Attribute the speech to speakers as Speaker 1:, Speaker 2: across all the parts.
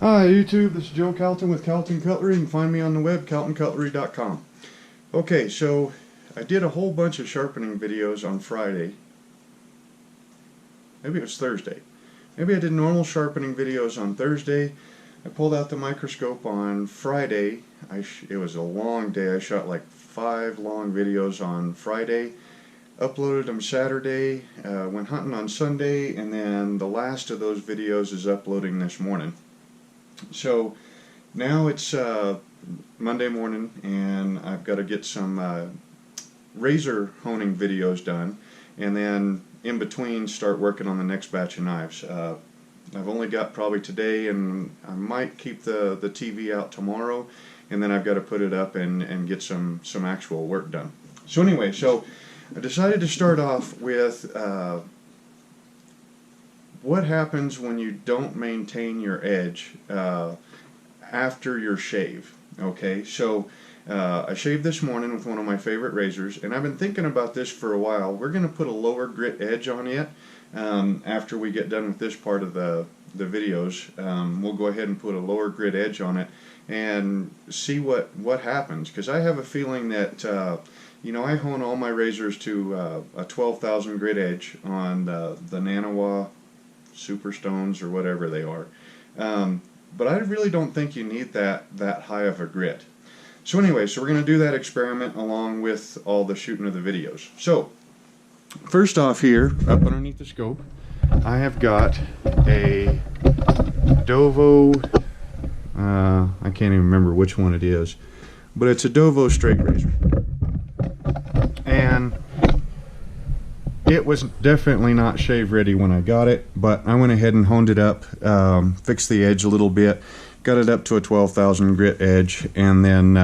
Speaker 1: Hi YouTube, this is Joe Calton with Calton Cutlery. You can find me on the web, caltoncutlery.com. Okay, so I did a whole bunch of sharpening videos on Friday. Maybe it was Thursday. Maybe I did normal sharpening videos on Thursday. I pulled out the microscope on Friday. It was a long day. I shot like 5 long videos on Friday. Uploaded them Saturday, went hunting on Sunday, and then the last of those videos is uploading this morning. So now it's Monday morning, and I've got to get some razor honing videos done, and then in between start working on the next batch of knives. I've only got probably today, and I might keep the TV out tomorrow, and then I've got to put it up and get some actual work done. So anyway, so I decided to start off with what happens when you don't maintain your edge after your shave. Okay, so I shaved this morning with one of my favorite razors, and I've been thinking about this for a while. We're going to put a lower grit edge on it after we get done with this part of the videos. We'll go ahead and put a lower grit edge on it and see what happens, because I have a feeling that you know, I hone all my razors to a 12,000 grit edge on the Nanawa Superstones or whatever they are, but I really don't think you need that high of a grit. So anyway, so we're going to do that experiment along with all the shooting of the videos. So first off, here up underneath the scope, I have got a Dovo, I can't even remember which one it is, but it's a Dovo straight razor, and it was definitely not shave ready when I got it, but I went ahead and honed it up, fixed the edge a little bit, got it up to a 12,000 grit edge, and then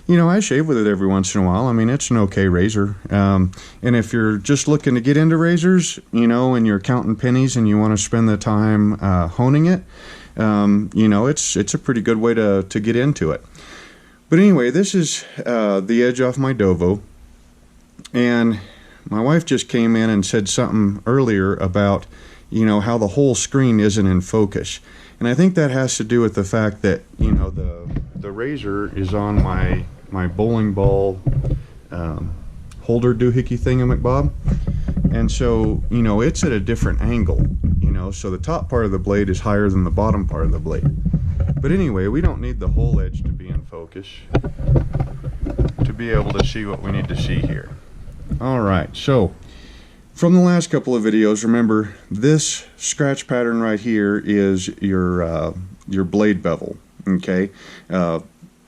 Speaker 1: you know, I shave with it every once in a while. I mean, it's an okay razor, and if you're just looking to get into razors, you know, and you're counting pennies and you want to spend the time honing it, you know, it's a pretty good way to get into it. But anyway, this is the edge off my Dovo, and my wife just came in and said something earlier about, you know, how the whole screen isn't in focus. And I think that has to do with the fact that, you know, the razor is on my bowling ball holder doohickey thingamabob. And so, you know, it's at a different angle, you know, so the top part of the blade is higher than the bottom part of the blade. But anyway, we don't need the whole edge to be in focus to be able to see what we need to see here. Alright, so from the last couple of videos, remember this scratch pattern right here is your blade bevel. Okay,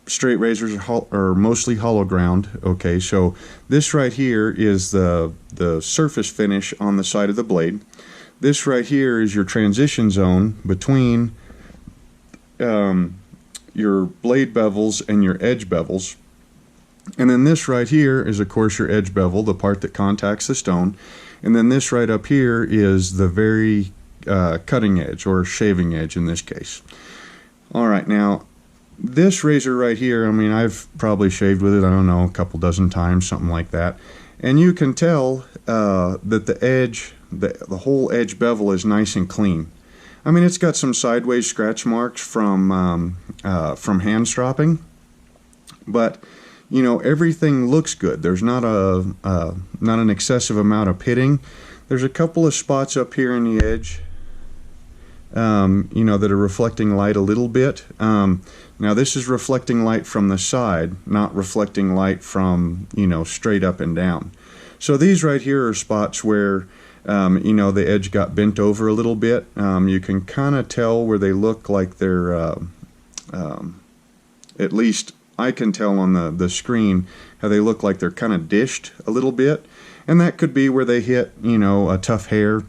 Speaker 1: straight razors are mostly hollow ground. Okay, so this right here is the surface finish on the side of the blade. This right here is your transition zone between your blade bevels and your edge bevels. And then this right here is, of course, your edge bevel, the part that contacts the stone. And then this right up here is the very cutting edge, or shaving edge in this case. Alright, now this razor right here, I mean, I've probably shaved with it, I don't know, a couple dozen times, something like that. And you can tell that the edge, the whole edge bevel is nice and clean. I mean, it's got some sideways scratch marks from hand stropping, but you know, everything looks good. There's not an excessive amount of pitting. There's a couple of spots up here in the edge, you know, that are reflecting light a little bit. Now this is reflecting light from the side, not reflecting light from, you know, straight up and down. So these right here are spots where you know, the edge got bent over a little bit. You can kind of tell where they look like they're at least I can tell on the screen how they look like they're kind of dished a little bit, and that could be where they hit, you know, a tough hair,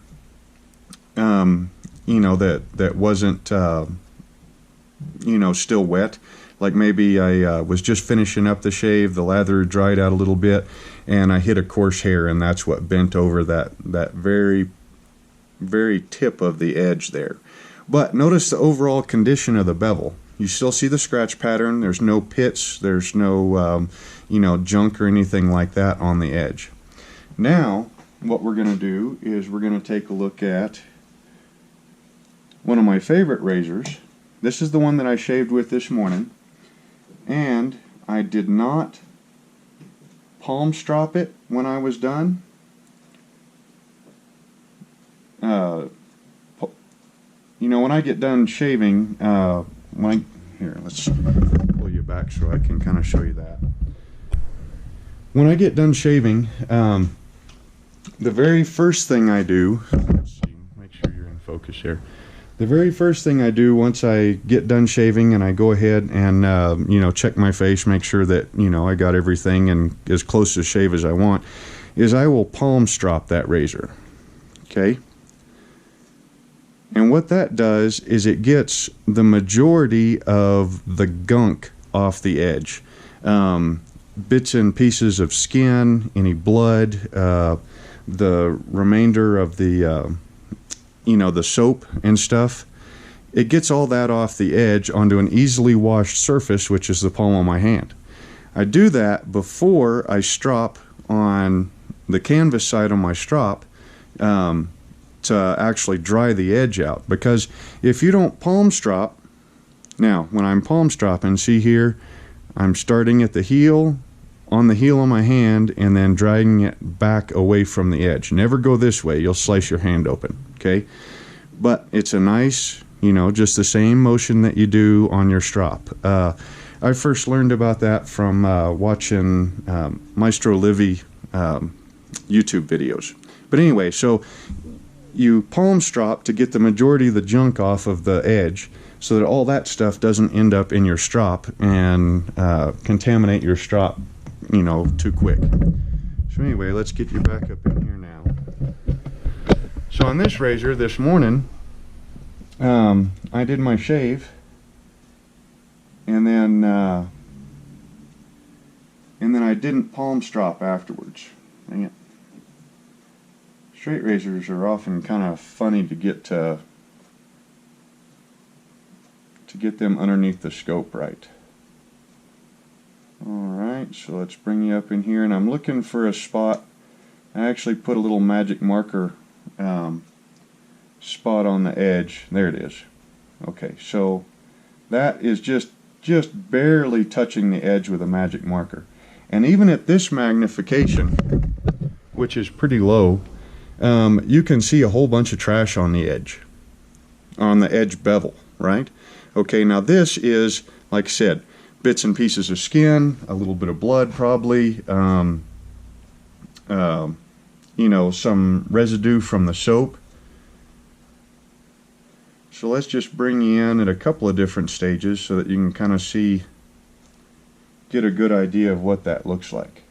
Speaker 1: you know, that wasn't you know, still wet. Like maybe I was just finishing up the shave, the lather dried out a little bit, and I hit a coarse hair, and that's what bent over that very tip of the edge there. But notice the overall condition of the bevel. You still see the scratch pattern. There's no pits. There's no you know, junk or anything like that on the edge. Now what we're going to do is we're going to take a look at one of my favorite razors, this is the one that I shaved with this morning, and I did not palm strop it when I was done. You know, when I get done shaving, here, let's pull you back so I can kind of show you that. When I get done shaving, the very first thing I do, let's see, make sure you're in focus here. The very first thing I do once I get done shaving and I go ahead and, you know, check my face, make sure that, you know, I got everything and as close to shave as I want, is I will palm strop that razor. Okay? And what that does is it gets the majority of the gunk off the edge. Bits and pieces of skin, any blood, the remainder of the, you know, the soap and stuff. It gets all that off the edge onto an easily washed surface, which is the palm of my hand. I do that before I strop on the canvas side on my strop, to actually dry the edge out, because if you don't palm strop, now when I'm palm stropping, see here, I'm starting at the heel, on the heel of my hand, and then dragging it back away from the edge. Never go this way, you'll slice your hand open, okay? But it's a nice, you know, just the same motion that you do on your strop. I first learned about that from watching Maestro Livy YouTube videos. But anyway, so you palm strop to get the majority of the junk off of the edge so that all that stuff doesn't end up in your strop and contaminate your strop, you know, too quick. So anyway, let's get you back up in here now. So on this razor this morning, I did my shave, and then I didn't palm strop afterwards. Dang it. Straight razors are often kind of funny to get them underneath the scope right. Alright, so let's bring you up in here, and I'm looking for a spot. I actually put a little magic marker spot on the edge. There it is. Okay, so that is just barely touching the edge with a magic marker. And even at this magnification, which is pretty low, you can see a whole bunch of trash on the edge bevel, right? Okay, now this is, like I said, bits and pieces of skin, a little bit of blood probably, you know, some residue from the soap. So let's just bring you in at a couple of different stages so that you can kind of see, get a good idea of what that looks like.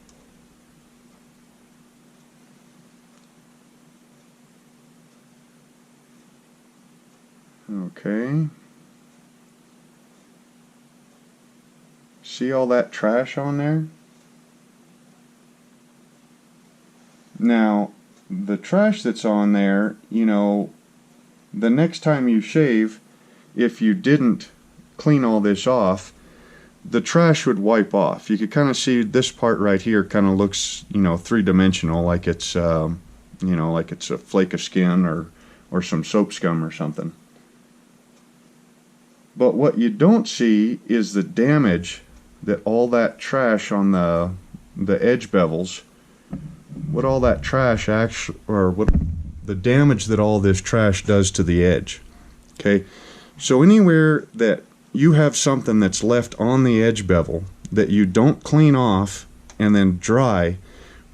Speaker 1: Okay. See all that trash on there? Now, the trash that's on there, you know, the next time you shave, if you didn't clean all this off, the trash would wipe off. You could kind of see this part right here kind of looks, you know, three-dimensional, like it's, you know, like it's a flake of skin or some soap scum or something. But what you don't see is the damage that all that trash on the edge bevels, what all that trash actually, or what the damage that all this trash does to the edge. Okay, so anywhere that you have something that's left on the edge bevel that you don't clean off and then dry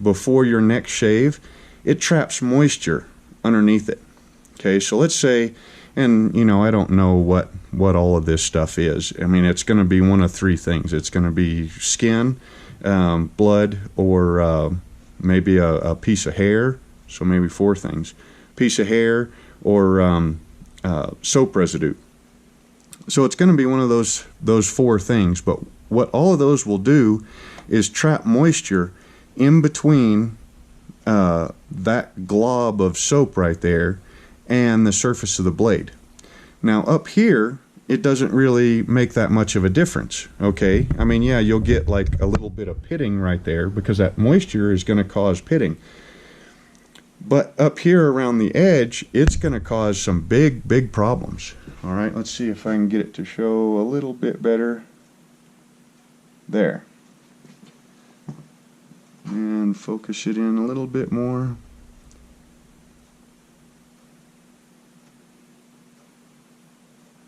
Speaker 1: before your next shave, it traps moisture underneath it. Okay, so let's say, and you know, I don't know what all of this stuff is. I mean, it's going to be one of three things. It's going to be skin, blood, or maybe a piece of hair. So maybe four things: piece of hair or soap residue. So it's going to be one of those four things. But what all of those will do is trap moisture in between that glob of soap right there and the surface of the blade. Now up here, it doesn't really make that much of a difference, okay? I mean, yeah, you'll get like a little bit of pitting right there because that moisture is going to cause pitting. But up here around the edge, it's going to cause some big problems, Alright, let's see if I can get it to show a little bit better. There. And focus it in a little bit more.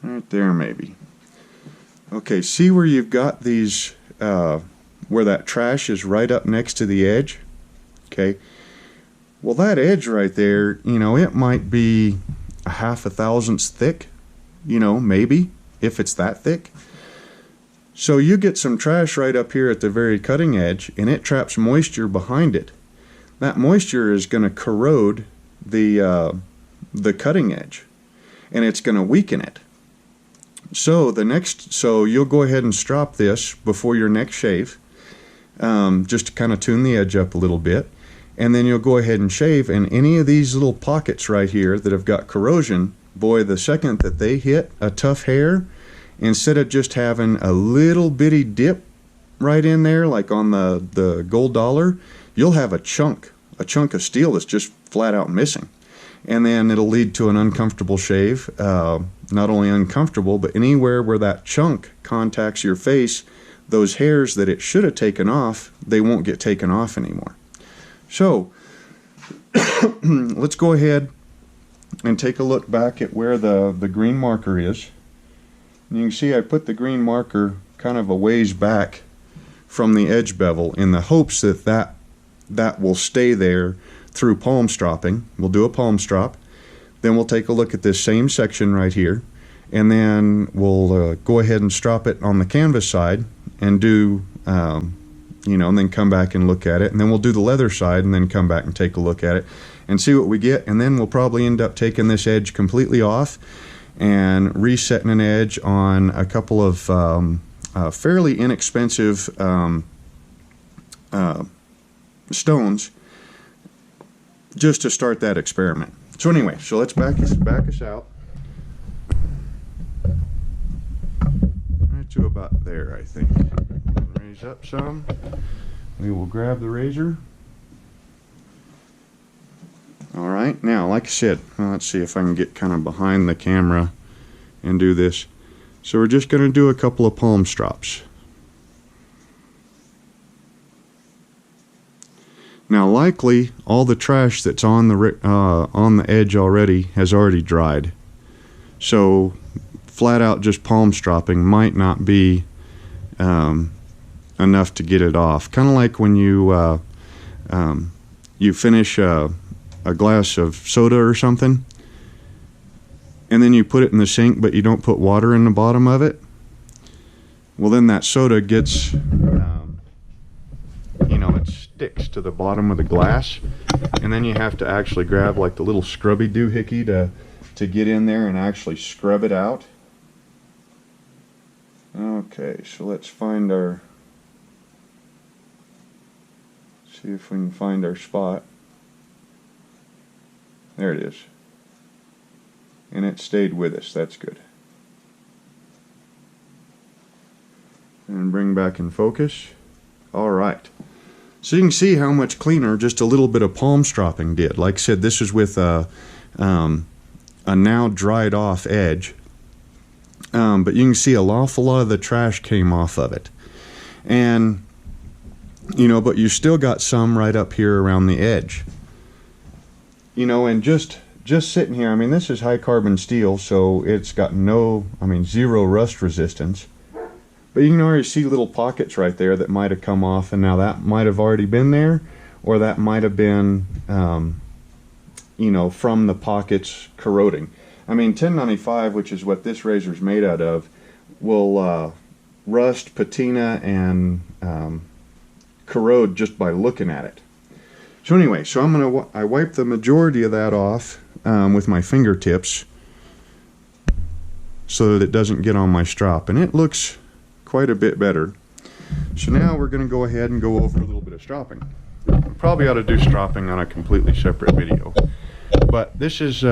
Speaker 1: Right there maybe. Okay, see where you've got these, where that trash is right up next to the edge? Okay. Well, that edge right there, you know, it might be a 1/2 thousandths thick, you know, maybe, if it's that thick. So you get some trash right up here at the very cutting edge, and it traps moisture behind it. That moisture is going to corrode the cutting edge, and it's going to weaken it. So you'll go ahead and strop this before your next shave, just to kind of tune the edge up a little bit. And then you'll go ahead and shave, and any of these little pockets right here that have got corrosion, boy, the second that they hit a tough hair, instead of just having a little bitty dip right in there, like on the gold dollar, you'll have a chunk of steel that's just flat out missing. And then it'll lead to an uncomfortable shave. Not only uncomfortable, but anywhere where that chunk contacts your face, those hairs that it should have taken off, they won't get taken off anymore. So, let's go ahead and take a look back at where the green marker is. And you can see I put the green marker kind of a ways back from the edge bevel in the hopes that that will stay there through palm stropping. We'll do a palm strop. Then we'll take a look at this same section right here, and then we'll go ahead and strop it on the canvas side and do you know, and then come back and look at it, and then we'll do the leather side and then come back and take a look at it and see what we get. And then we'll probably end up taking this edge completely off and resetting an edge on a couple of fairly inexpensive stones just to start that experiment. So anyway, so let's back us out right to about there, I think. Raise up some. We will grab the razor. Alright, now like I said, well, let's see if I can get kind of behind the camera and do this. So we're just going to do a couple of palm strops. Now likely all the trash that's on the edge already has already dried. So flat out just palm stropping might not be enough to get it off. Kind of like when you finish a glass of soda or something, and then you put it in the sink but you don't put water in the bottom of it. Well, then that soda gets, you know, it sticks to the bottom of the glass, and then you have to actually grab like the little scrubby doohickey to get in there and actually scrub it out. Okay, so let's find our, see if we can find our spot. There it is. And it stayed with us, that's good. And bring back in focus. Alright. So you can see how much cleaner just a little bit of palm stropping did. Like I said, this is with a now dried off edge. But you can see an awful lot of the trash came off of it. And, you know, but you still got some right up here around the edge. You know, and just sitting here, I mean, this is high carbon steel, so it's got zero rust resistance. But you can already see little pockets right there that might have come off, and now that might have already been there, or that might have been, you know, from the pockets corroding. I mean, 1095, which is what this razor is made out of, will rust, patina, and corrode just by looking at it. So anyway, so I wipe the majority of that off with my fingertips so that it doesn't get on my strop, and it looks quite a bit better. So now we're going to go ahead and go over a little bit of stropping. Probably ought to do stropping on a completely separate video, but this is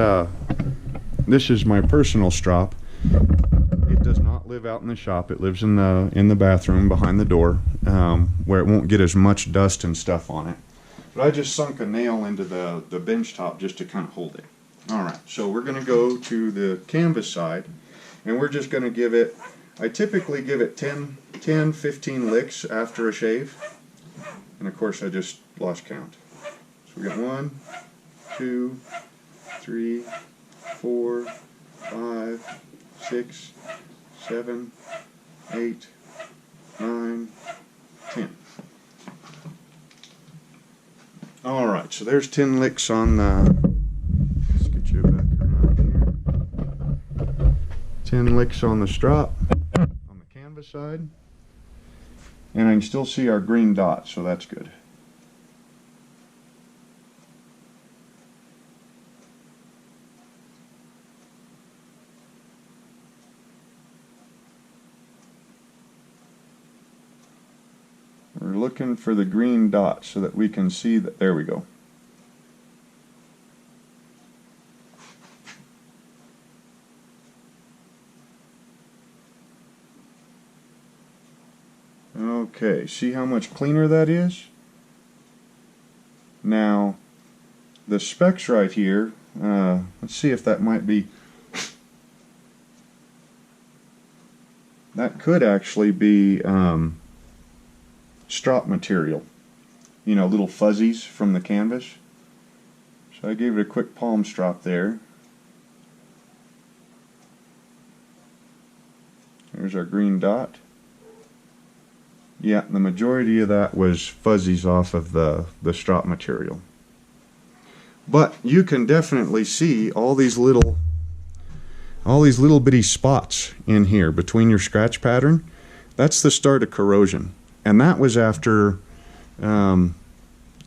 Speaker 1: my personal strop. It does not live out in the shop. It lives in the bathroom behind the door, where it won't get as much dust and stuff on it. But I just sunk a nail into the bench top just to kind of hold it. Alright, so we're going to go to the canvas side, And we're just going to give it, I typically give it 10, 15 licks after a shave. And of course I just lost count. So we got 1, 2, 3, 4, 5, 6, 7, 8, 9, 10. Alright, so there's 10 licks on the, let's get you back around here. 10 licks on the strop, on the canvas side. And I can still see our green dot, so that's good. We're looking for the green dot so that we can see that, there we go. Okay, see how much cleaner that is? Now, the specs right here, let's see if that might be, that could actually be strop material, you know, little fuzzies from the canvas. So I gave it a quick palm strop there. There's our green dot. Yeah, the majority of that was fuzzies off of the strop material. But you can definitely see all these little bitty spots in here between your scratch pattern. That's the start of corrosion. And that was after, I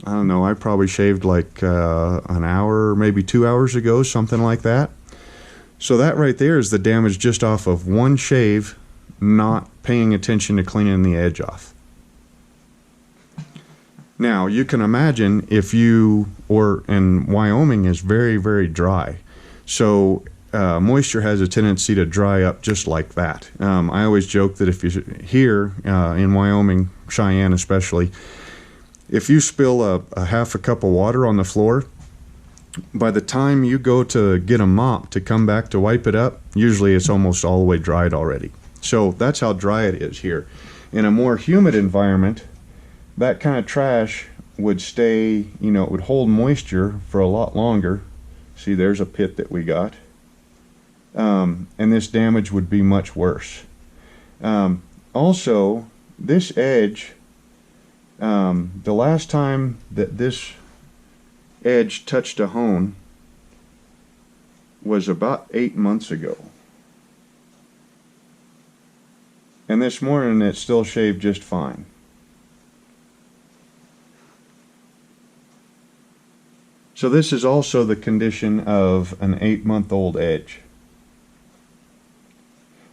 Speaker 1: don't know, I probably shaved like an hour, maybe 2 hours ago, something like that. So that right there is the damage just off of one shave, not paying attention to cleaning the edge off. Now, you can imagine if you, and Wyoming is very, very dry. So moisture has a tendency to dry up just like that. I always joke that if you, here in Wyoming, Cheyenne especially, if you spill a half a cup of water on the floor, by the time you go to get a mop to come back to wipe it up, usually it's almost all the way dried already. So that's how dry it is here. In a more humid environment, that kind of trash would stay, you know, it would hold moisture for a lot longer. See, there's a pit that we got. And this damage would be much worse. Also, this edge, the last time that this edge touched a hone was about 8 months ago. And this morning it still shaved just fine. So this is also the condition of an 8-month-old edge.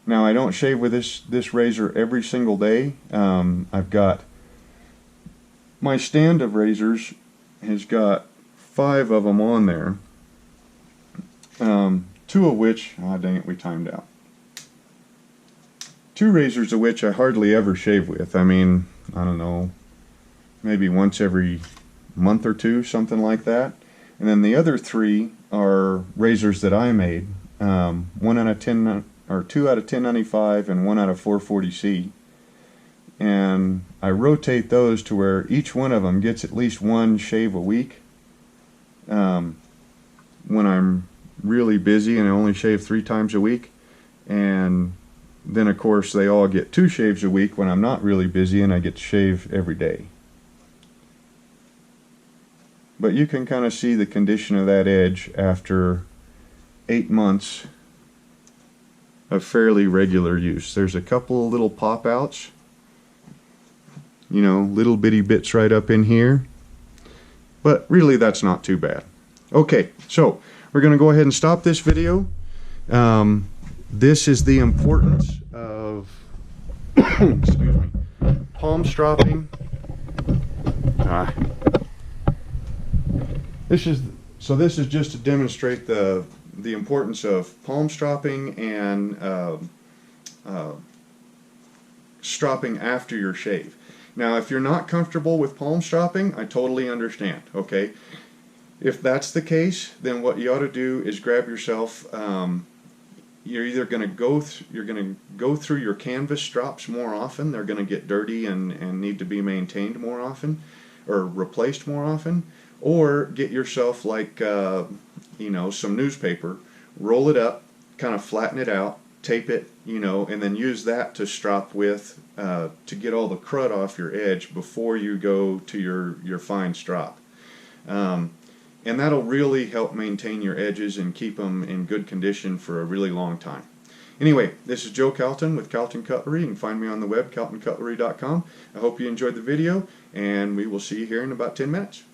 Speaker 1: Now, I don't shave with this razor every single day. I've got, my stand of razors has got 5 of them on there. 2 of which, dang it, we timed out. 2 razors of which I hardly ever shave with. I mean, I don't know, maybe once every month or 2, something like that. And then the other 3 are razors that I made. 1 out of 10, or 2 out of 1095 and 1 out of 440C. And I rotate those to where each one of them gets at least 1 shave a week. When I'm really busy and I only shave 3 times a week. And then of course they all get 2 shaves a week when I'm not really busy and I get to shave every day. But you can kind of see the condition of that edge after 8 months of fairly regular use. There's a couple of little pop outs, you know, little bitty bits right up in here, but really that's not too bad. Okay, so we're going to go ahead and stop this video. This is the importance of excuse me, palm stropping. This is just to demonstrate the importance of palm stropping and stropping after your shave. Now, if you're not comfortable with palm stropping, I totally understand, okay? If that's the case, then what you ought to do is grab yourself, you're either going to go through your canvas strops more often. They're going to get dirty and need to be maintained more often, or replaced more often, or get yourself like some newspaper, roll it up, kind of flatten it out, tape it, and then use that to strop with to get all the crud off your edge before you go to your fine strop. And that'll really help maintain your edges and keep them in good condition for a really long time. Anyway, this is Joe Calton with Calton Cutlery. You can find me on the web, caltoncutlery.com. I hope you enjoyed the video, and we will see you here in about 10 minutes.